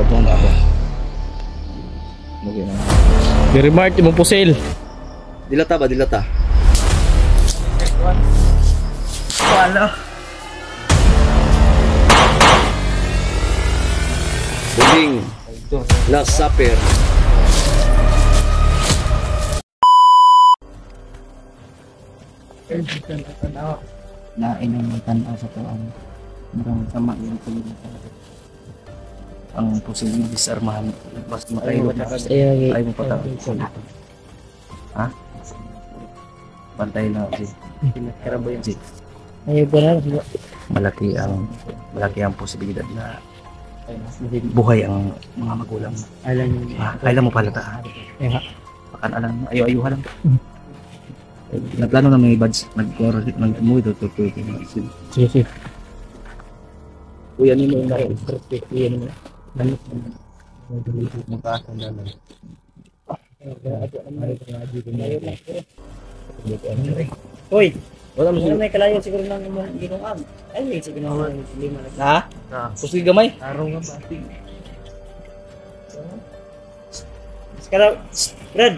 Tuwan ako. Okay na. Very mart imong pusil. Dilata ba? Dilata. Wala. Buling. Last Supper. Nain ang tanaw sa tuwan. Marang sama yung tuloy talaga. Ang posibleng disarmahan mas makayo na ay mo pata. Ha? Bantay na si. Karabo yun si. Ay ba na? Malaki ang posibilidad na buhay ang mga magulang. Kailan mo palata? Pakan alam, ayo-ayuhan lang. Nagplano na may buds, nag-move ito. Sige. Kuya nimo yung dahil. Perfect yan mo. Magkakasan na lang. Hoy, Wala mo ano may kalayo siguro ng ginuang. Ay, may sige na lima na. Ha? Pusi gamay? Araw nga ba? Sekarang, Brad.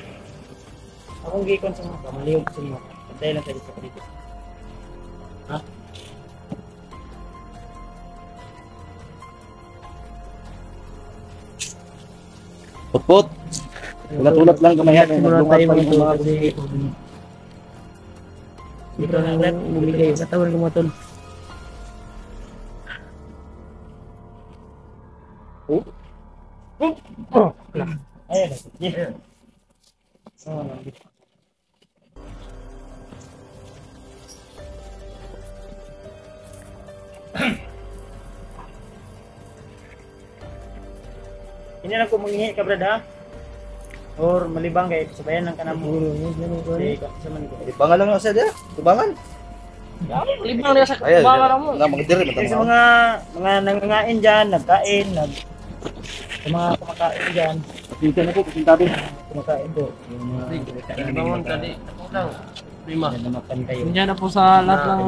Akong gikon sa mga kamaliw sa mga. Pantay lang tayo sa dito. Ha? Putput. Tulat-tulat lang kamayan. Naglungat pa yung mga pusi. Dito lang Brad, bumigay. Katawan kumatol. Ayan. Yeah. Ini lang ko mangingi ka brad ha? Or malibang kay sabayan ng kanamo. Sige, sama nito. Ibangan lang na siya dia. Tubangan. Libang na sa Ayan. bawala mo. Nga magdiri Kasi sa matama. mga nangangain diyan, nagkain, sa mga kumakain diyan, Pinsan ako pintabi. kumakain do. Yung mga Bawon tadi. Daw. Lima. namakan kayo. Nandiyan na po sa lahat ng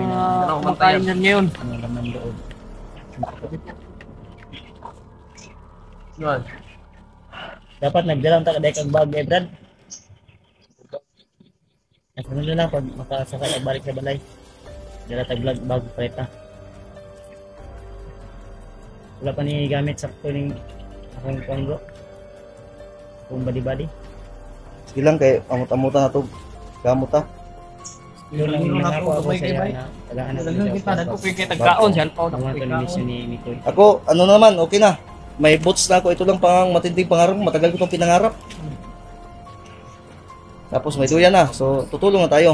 kumakain niyan ngayon. Ano laman loob. Yan. Dapat nagdalang ta kaday kag bag eh, Brad. Nasunod na lang pag makasakay at balik sa balay. Dala tag bag preta. Wala pa ni gamit sa kuning akong kuwan bro. Kung badi-badi. Sige lang kay amot-amutan na to. Gamot ta. Yun lang yung ako May sa gabay. na tagaan Daghang kita dagko kay tagkaon siya pa Ang mga condition ni Mikoy. Ako, ano naman, okay na. May boots na ako. Ito lang pang matinding pangarap. Matagal ko itong pinangarap. Tapos may duyan na. So, tutulong na tayo.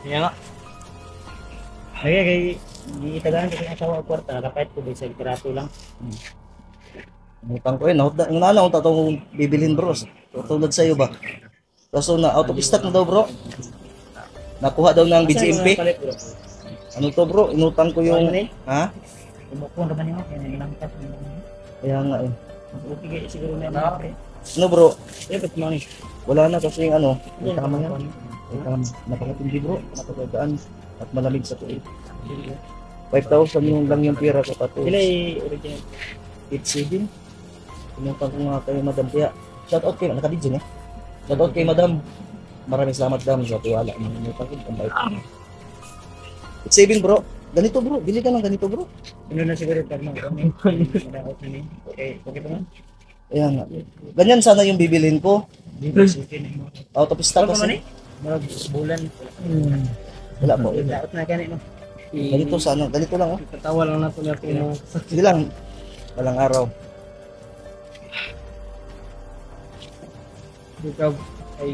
Yan nga. Kaya itagaan ko sa asawa ko kwarta, nakapait ko sa literato lang. Utang ko yun. Yung nana, utang itong bibilhin bro. Tulad sa'yo ba? Kaso na out of stock na daw bro. Nakuha daw ng BGMP. Ano to bro? Inutang ko yung... Ha? Tumukong naman yun, kaya nilangkat. Kaya nga eh. Okay kayo siguro na yun. Ano bro? Eh, ba't mo ni? Wala na kasi yung ano. May tama yan. May tama. Napakatindi bro. Napakagaan. At malamig sa tuig. 5,000 yung lang yung pira ko pato. Sila original. 8-7. Pinutang ko nga kayo madam. Kaya shoutout kayo. Nakadidyo eh. Shoutout kay madam. Maraming salamat dam sa tiwala. Pinutang ko. 8-7 bro. Ganito bro. Bili ka ng ganito bro. Ano na siguro pag mag-comment. Madaot na niya. Okay pa man? Ayan nga. Ganyan sana yung bibilin ko. Dito, sige na yun. Out of stock Ano man kasi. eh? Marag bulan. Wala po. Daot na ganit no? Ganito sana. Ganito lang oh. Katawa lang nato na mo. Sige lang. Walang araw. Ikaw ay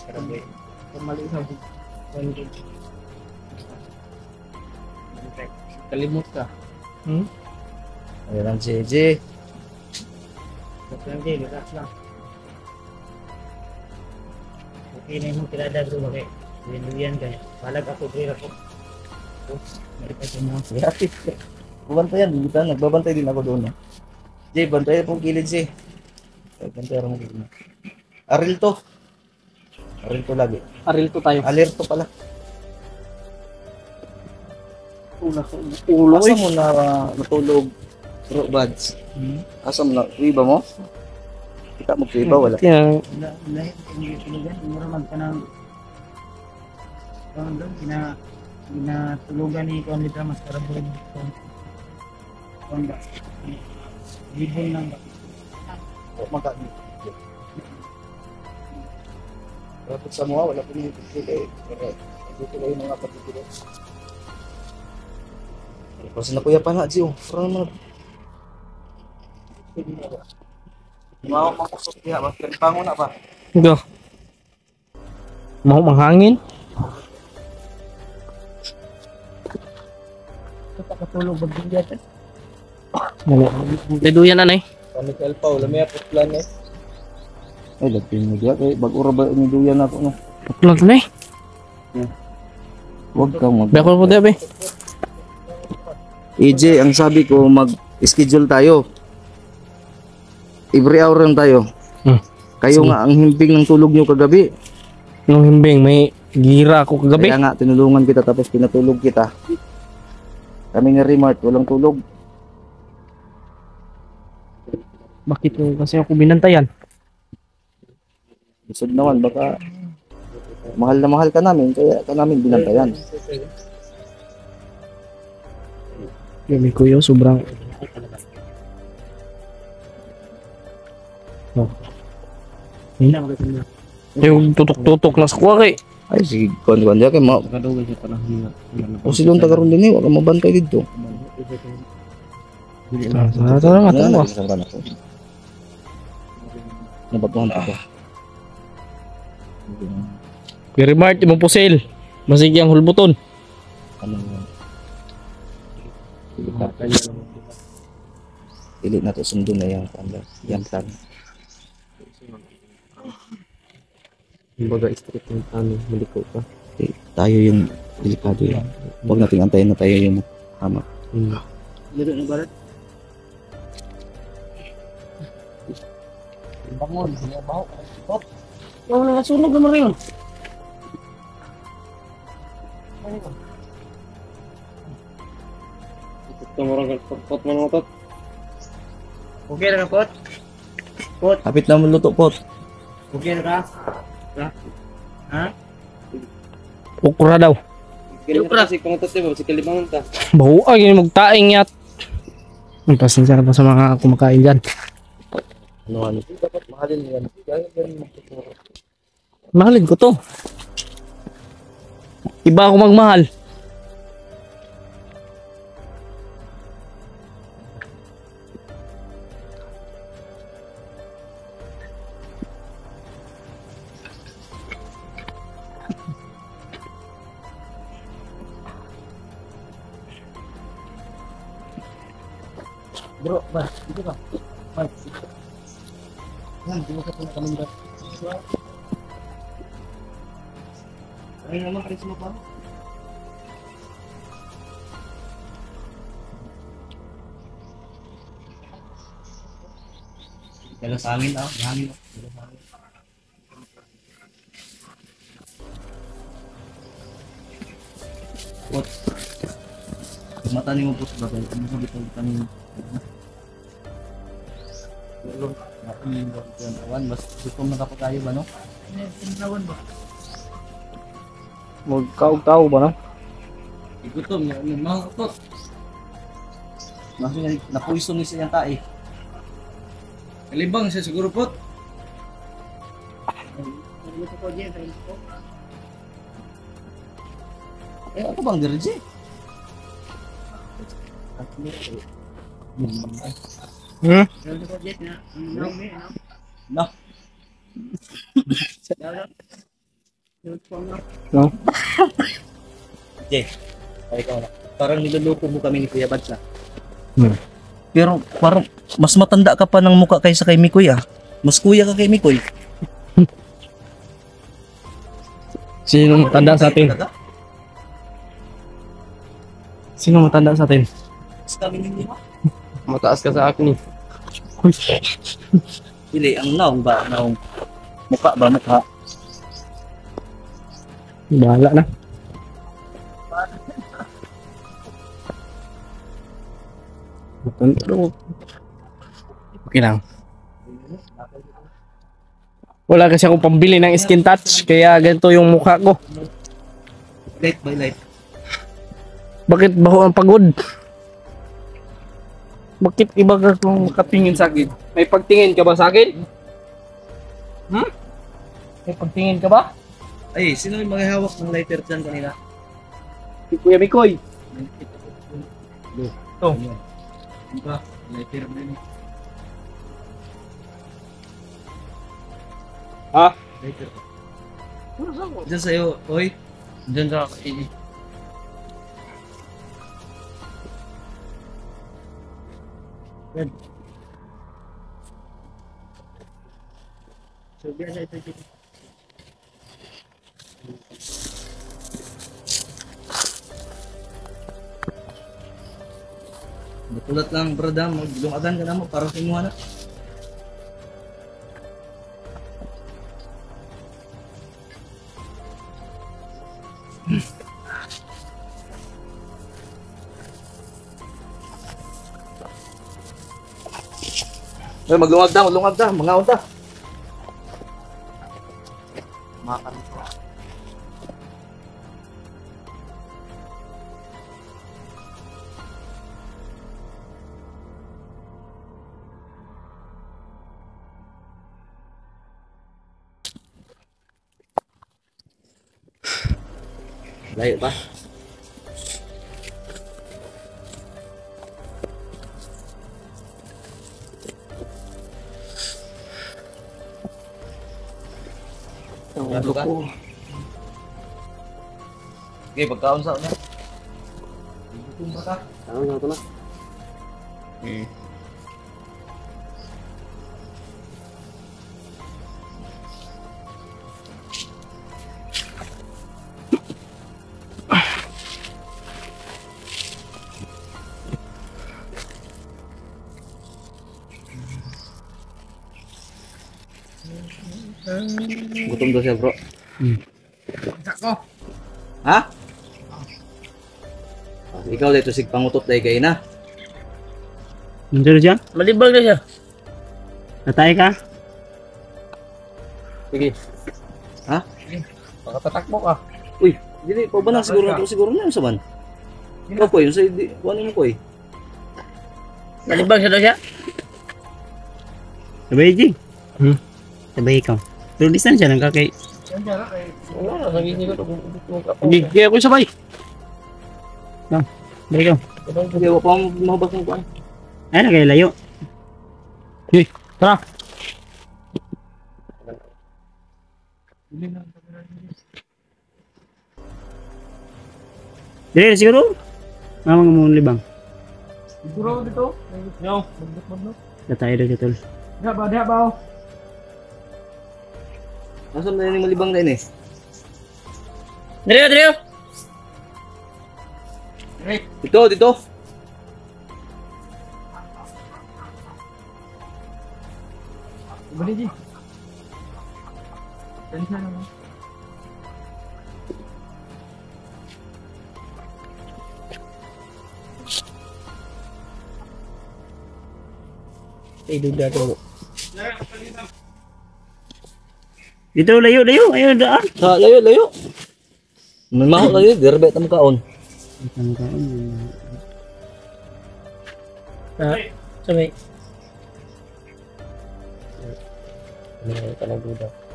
Karaboy. mali sa kalimot ka. Ayan ang JJ. Lang din, relax lang. Okay na yung tirada bro, bakit? Yan kaya. Palag ako, bro ako. Maripay ko mo. Grabe. Bubantayan, di ba? Nagbabantay din ako doon. Jay, bantayan pong kilid si. Bantayan mo kilid. Aril to. Aril to lagi. Aril to tayo. Alerto pala. Ulo Asa mo na natulog? Bro, buds. Asam na, iba mo? Kita mo iba, wala. Kaya, Lahat hindi tulugan, mura man ka ng doon, kinatulugan ni Kuan Litra mas karabog. Kuan ba? Libon lang ba? Magkano? Dapat sa mga, wala po yung pagkili. Dito lang yung mga pagkili. Kasi na kuya pa na, Gio. Parang naman. Mga makusok niya, magkalipango na ba? ito. Mau manghangin. Katulog ba din dyan? Deduyan na eh. Kami kalpaw, lamaya po plan eh. Ay, lagpin mo diya. Kaya bag-ura ba yung duyan ako, no? Upload na eh. Huwag kang mag... Bekol po diya eh. EJ, ang sabi ko, mag-schedule tayo. Every hour lang tayo. Kayo Sige. nga, ang himping ng tulog nyo kagabi. Nung himbing, may gira ako kagabi. Kaya nga, tinulungan kita tapos pinatulog kita. Kami nga Remart, walang tulog. Bakit yung kasi ako binantayan? Isod naman, baka mahal na mahal ka namin, kaya ka namin binantayan. Gabi ko yun, sobrang... Oh. Yung tutok-tutok na sa kuwak eh. Ay, sige, kuwan dyan, kaya o silong tagaroon din eh, wag kang mabantay dito. Tara nga, tara nga. Nabatuhan ako. Very Mart, imong pusil. Masig ang hulbuton. Ano yun? Pilit na to, sundo na yung plan. Baga strict ng tanong, maliko ka. Okay, tayo yung delikado yan. Huwag nating antayin na tayo yung hamak. Lito na barat. Bangon, baho. Hop. Oh, nasunog naman rin. Pot mo nung pot. Okay na ka, Pot? Pot, Kapit na mo luto, Pot. okay na ka? Ha? Ukra daw. Ukra. Kasi pangutot mo, si kalimangon ta. Bahuag yung magtaing yat. Ang pasensya na po sa mga kumakain dyan. Ano? Dapat mahalin yan. Mahalin ko to. Iba ako magmahal. Bro, ba? Dito ka. Ba? Yan, dito ka pala kami ba? Ay, naman kayo sila pa? Dala sa amin daw, hangin. Pot. Mata ni mo po sa bagay. Ano sabi ko kanina? Awan, mas gutom na kapag tayo ba, no? Tinawan ba? Magkaog-tao ba na? Gutom niya, mga kapot. Maso niya, napuiso niya siyang tae. Kalibang siya siguro, Pot. Dito ko dyan, sa ko. Eh, ako bang dirje? Dito ko dyan na. Ano may, ano? No. No? Jay, ay ikaw na. Parang niluluko mo kami ni Kuya Badsa. Pero parang mas matanda ka pa ng mukha kaysa kay Mikoy ah. Mas kuya ka kay Mikoy. Sino matanda sa atin? Sino matanda sa atin? Mataas ka sa akin eh. Pili, ang naong ba? Naong mukha ba? Mukha? Bahala na. Okay lang. Wala kasi akong pambili ng skin touch, kaya ganito yung mukha ko. Light by light. Bakit baho ang pagod? Bakit iba ka kung makatingin sa akin? May pagtingin ka ba sa akin? Hmm? May pagtingin ka ba? Ay, sino yung maghahawak ng lighter dyan kanina? Si Kuya Mikoy. Ito. Ito. Lighter na yun. Ha? Lighter. Diyan sa'yo, oy. Diyan sa akin. So, biasa ito dito. Batulat lang, brada. Maglungagan ka naman para sa inyo, anak. Ay, maglungag da, mga unta. Makan ko. Layo ba? Ano ka? Okay, pagkaon sa una. Gutom ba ka? Tama na ito na. Gutom daw siya, bro. Sako. Ha? Ikaw dito sig pangutot dahil kayo na. Nandiyan siya? Malibag na siya. Natay ka? Sige. Ha? Makatatakbo ka. Uy, dili pa ba nang siguro na siguro na yung saban. Ikaw ko yun sa kuha mo ko eh. Malibag siya daw siya. Sabay, G. Sabay ikaw. Pero di saan siya nang kakay? Wala, sabihin ko. Hindi, kaya ako sabay. Sabay ikaw. Hindi ako pa mahubak ng kuha. Ay, na kayo layo. Hey, tara. Dire, siguro? Mamang mo libang. Siguro dito. Yo. Tatay daw siya, tol. Diha ba? Nasaan na yung malibang na yun eh? Dito. Dito. Bali di. Tensa naman. Duda to. Dito, layo. Ayaw, daan. Sa layo. May mahal layo, dirbe tam kaon. Sabay.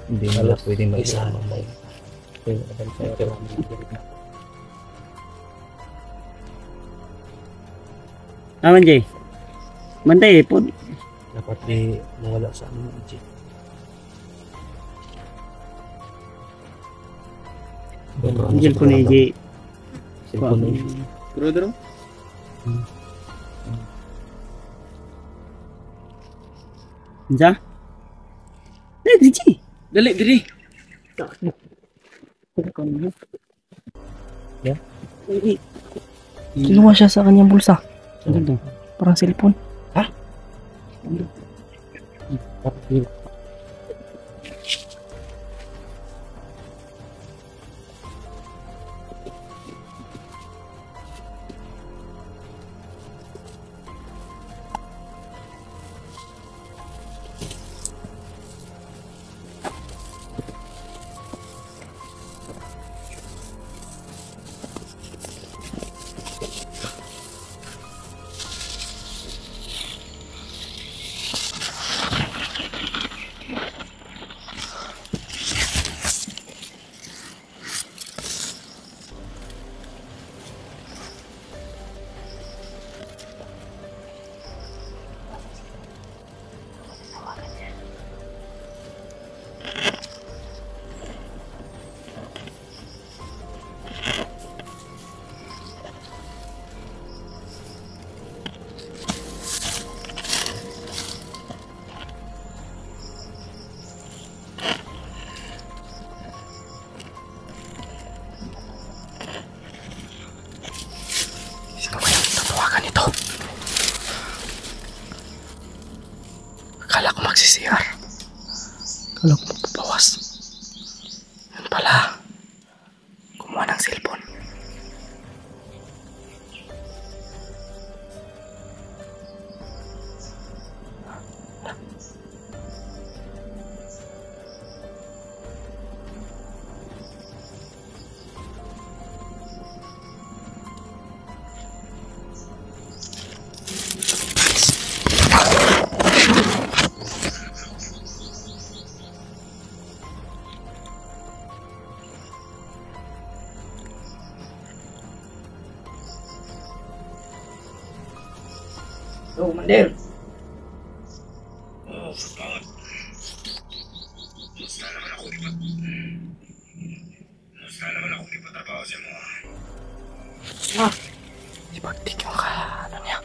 Hindi nila pwedeng maisahan. Aman, Jay. Bantay, po. Dapat di mawala sa amin. Angel ko ni Jay. Cellphone na Duro. Ansa? Dali, Jay. Dali. Kinuha siya sa kanyang bulsa. Ano to? Parang cellphone. Akala ko magsisiyar. Akala ko magpapawas. Yun pala. Kumuha ng cellphone. Yo, Mandir. Ipagtik yung ano niya.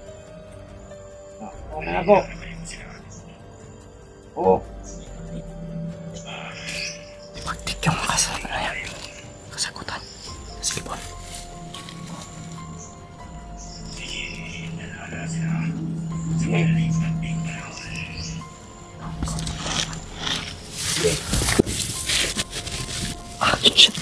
Oo na ako. Oo. Ipagtik yung ano niya. Kasagutan. Cellphone. Ah, shit.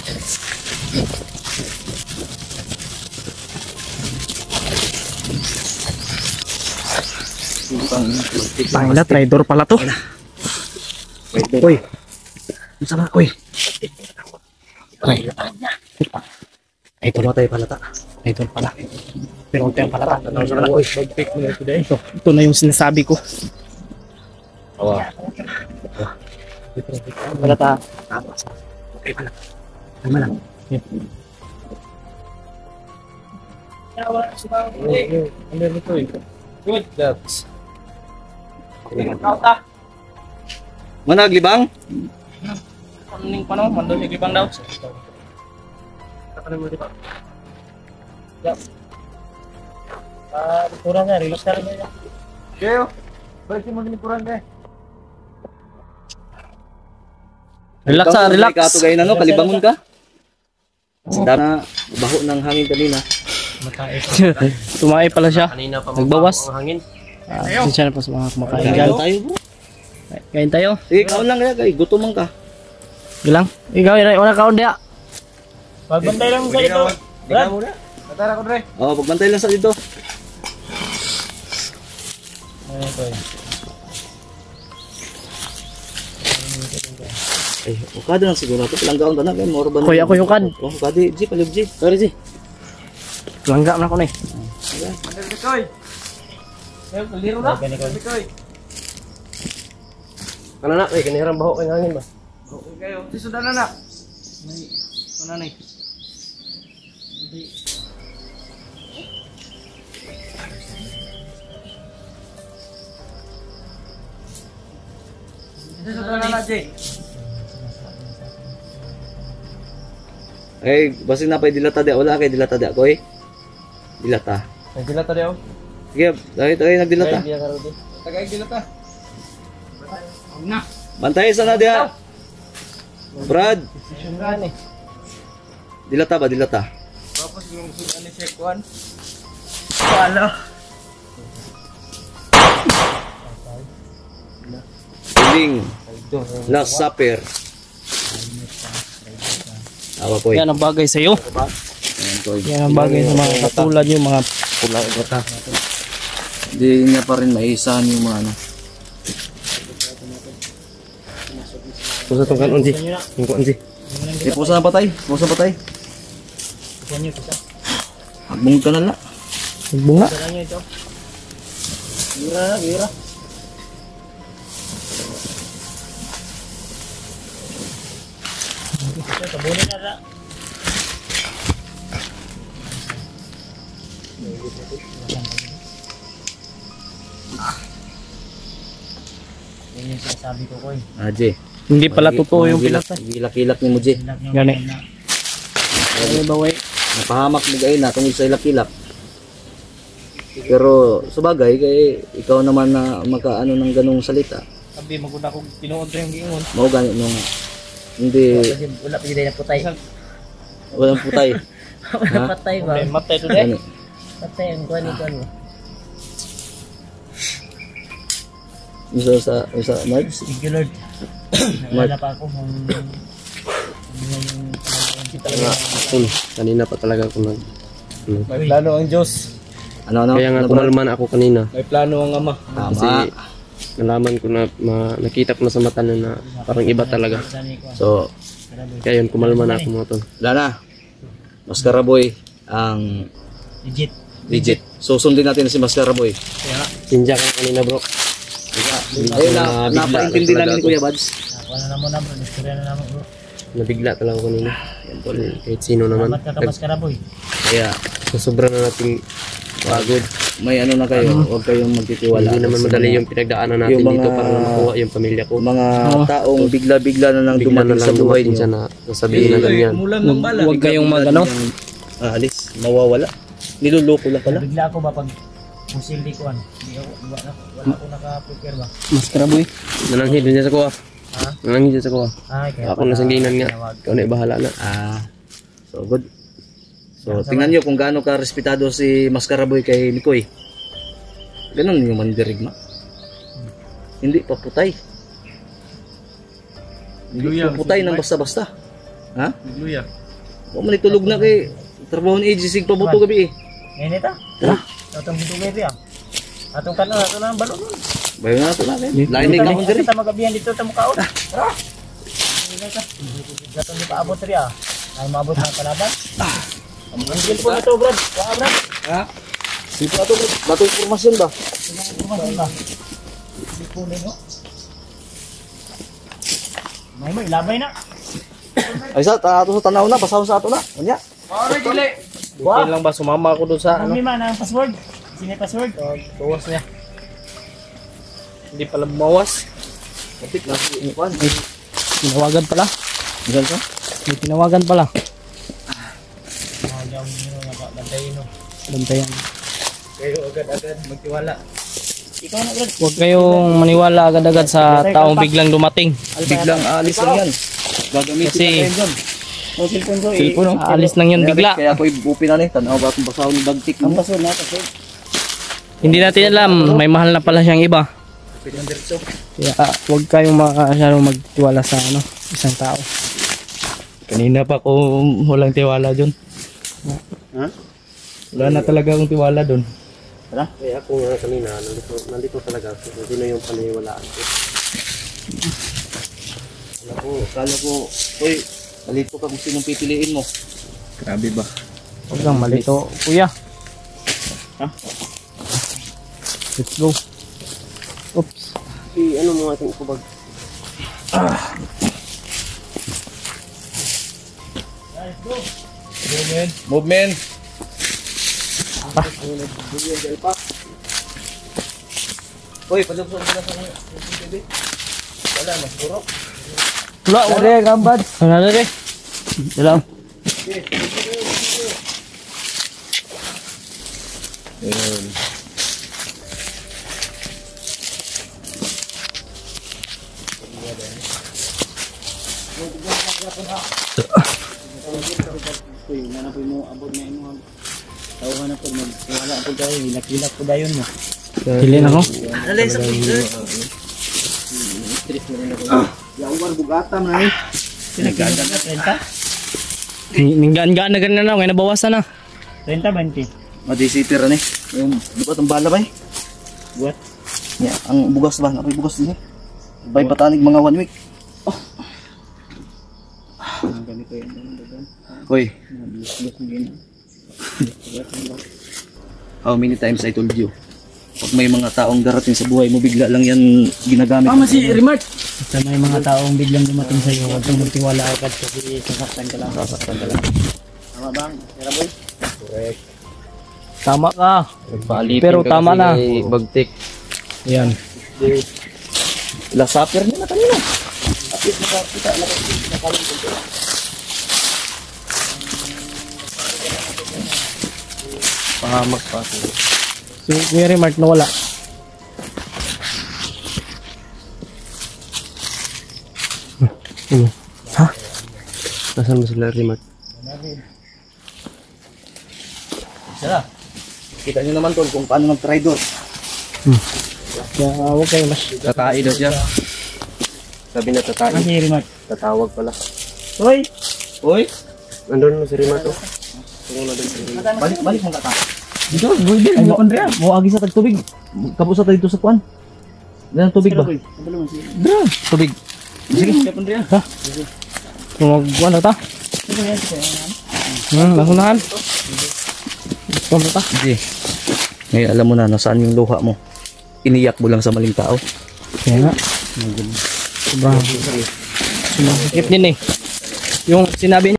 Tangina, traidor pala to. Uy. Ano sama, uy. Uy. Idol tayo palata. Idol pala. Pero tayo palata. Ito na yung sinasabi ko. Awa. Palata. Okay pala. Tama lang. Good, that's. Managlibang? Kamuning pa no, mando si Gibang daw. Kurang na, relax na rin niya. Kaya, balik mo din kurang eh. Relax ah, relax. Katugay na no, kalibangon ka. Dana baho ng hangin kanina. Tumae pala siya. Kanina pa Nagbawas. ang hangin. Siya na pa sa mga kumakain Kain dyan. tayo bro. Kain tayo. Sige, kaon lang kaya kay gutom man ka. Gilang. Ikaw, wala kaon dia. Pagbantay lang sa ito. Brad. Natara ko dre. Oh, pagbantay lang sa dito. Ay, ukada lang siguro ito. Palanggaon ka na. Kaya more ba na? Kuya, ako yung kad. Oh, ukadi. G, palib G. Sorry G. Langga na ko na eh. Liro na. Ano na, kay kanirang baho kay hangin ba? Kayo, sudah na na. Mana nih? Sudah na na, Jay. Ay, basin na pa dilata di. Wala kay dilata di ako eh. Dilata. Nagdilata daw. Sige, dahil tayo nagdilata. Tagay dilata. Na. Bantay sana dia. Brad, Ano? dilata ba dilata? Tapos yung ano check one. Wala. Huling Last Supper. Awa ko eh. Yan ang bagay sa iyo. Ayan ko eh. Yan ang bagay sa mga katulad yung mga Pula gata. Hindi niya pa rin maisahan yung mga ano. Pusa tong kanon G. Yung kanon G. Eh, pusa na patay. Pusa patay. Kuha niyo isa. Hagbong ka na la. bunga. Kuha niyo ito. Gira na, gira. Tabunin na na. Yan yung sinasabi ko ko eh. J. Hindi pala totoo yung pilata. Gilak-gilak ni mo J. Gani. Ay baway. Napahamak mo gayon na tungkol sa ilak-ilak. Pero sabagay kay ikaw naman na makaano ng ganung salita. Sabi maguna ko tinuod yung giingon. Mao gani nung hindi Kasi wala pa yun na putay. walang putay. Wala patay ba? Matay to dai. Gani. Patay ang kuha ni kuha mo. Sa Mards? Thank you, Lord. Naalala pa ako kung yung Nga, kanina pa talaga ako nag... May plano ang Diyos. Ano? Kaya nga kumalman ako kanina. May plano ang Ama. Kasi nalaman ko na, nakita ko na sa mata na parang iba talaga. So, Kaya yun, kumalman ako mga tol. wala na. Mascara Boy ang Legit. So, sundin natin si Mascara Boy. Sinja ka kanina bro. Ayun na, napaintindi namin ni Kuya Bads. Wala na mo na bro. Istorya na naman bro. Nabigla talaga ako kanina. Yan tol. Kahit sino naman. Salamat ka Kamaskara boy. Kaya, Sobra na nating pagod. may ano na kayo, huwag kayong magtitiwala. Hindi naman madali yung pinagdaanan natin Yung mga- dito para na makuha yung pamilya ko. Mga taong bigla-bigla na lang Bigla na dumating lang sa buhay dumating niyo. siya na nasabihin na ganyan. Mulan ng bala. Huwag kayong aalis, mawawala. Niluloko lang pala. Bigla ako ba pag pusil di ko ano. Wala ako naka-prepare ba? Mascara Boy. Nananghid din siya sa kuha. Ha? Nananghid siya sa kuha. Ay, kaya Ako nasangginan nga. Ikaw na ibahala na. So good. So tingnan niyo kung gaano ka respetado si Mascara Boy kay Mikoy. Ganun yung mandirigma. Hindi pa putay. Hindi pa putay ng basta-basta. Ha? Luya. Huwag man itulog na kay trabaho ni AG sig pabuto gabi eh. Ngayon ito. Tara. Atong hintugay ito atong kanon, ato na ang balon. Bayo na ito natin. Lain na ikawang diri. Kita magabihan dito sa mukaon. Tara. Gatong di pa abot rin ay maabot ng kalaban. Ang cellphone na to Brad. Wala Brad. Ha? Sito ato bato informasyon ba? Kumasin ba? Cellphone mo. May labay na. Ay sa ato sa tanaw na basahon sa ato na. Unya. Okay lang ba sumama ako doon sa Ano man ang password? Sino yung password? bawas niya. Hindi pala bumawas. Kapit na si Juan. Tinawagan pala. Diyan ka? May tinawagan pala. Ayaw nyo nga bantayin no. Bantayan. Pero agad-agad magtiwala. Ikaw na Brad. Huwag kayong maniwala agad-agad sa taong biglang dumating. Biglang aalis lang yan. Gagamitin Kasi- na kayo dyan. Ang cellphone ko Cellphone, no? Aalis lang yun bigla. Kaya ako ibupi na ni. Tanaw ba kung basahon ng dagtik ang mo? password na password. Hindi natin alam, may mahal na pala siyang iba. Kaya huwag kayong masyadong magtiwala sa isang tao. Kanina pa kung walang tiwala dun. Ha? Wala na talaga akong tiwala dun. Kaya ako nga kanina, nandito talaga. Hindi na yung paniwalaan ko. Kala ko, uy, malito ka kung sinong pipiliin mo. Grabe ba? Huwag kang malito, kuya. Ha? Let's go. Oops. Ano mo ating kubag? Movement. Uy, padagsan ka na sa TV. Wala, magburok. Wala, wala yung gambad. Wala na rin. Dalam. Uy, nanapoy mo abot na imo. Tawahan ako magtiwala ako kayo. Hilak-hilak ko dayon mo. Hilin ako. Alay sa pizza. Yawar bugata man eh. Pinagkanda na Ninggaan-gaan na ganun na. Ngayon nabawasan na. 30. 20. Madisipir ni. Yung bukat ang bala ba eh? Buat. Yeah, ang bugas ba? Ako'y bugas din eh. Bay patanig mga 1 week. Ganito yun. Hoy, how many times I told you? Pag may mga taong darating sa buhay mo, bigla lang yan ginagamit. Remark. Sa may mga taong biglang dumating sa iyo, huwag kang magtiwala agad kasi sasaktan ka lang. Tama bang? Tara boy? Correct. Tama ka. Nagpaalipin Pero ka tama kasi na. may bagtik. Yan. Lasapir niya na kanina. Pahamak pa. Si Kuya Remark nawala. Ha? Nasaan mo sila remote? Kita niyo naman tol kung paano nag-tridor. Kaya huwag kayo mas... Tatai daw siya. Sabi na tatai. Kasi remote. Tatawag pala. Hoy! Uy! Nandun mo si Rimato. Tungo na doon si Rimato. Balik mo kata. Dito, Gordon. Ay, mo Andrea, mo agi sa tagtubig. Kapusa tayo dito sa kuan. Dala tubig ba? Dra, tubig. Sige, Andrea. Ha? Tumagwan na ta. Lahunahan. Ito mo ta. Sige. Ngayon alam mo na nasaan yung luha mo. Iniyak mo lang sa maling tao. Kaya nga. Sobrang. Sumasakit din eh. Yung sinabi niya.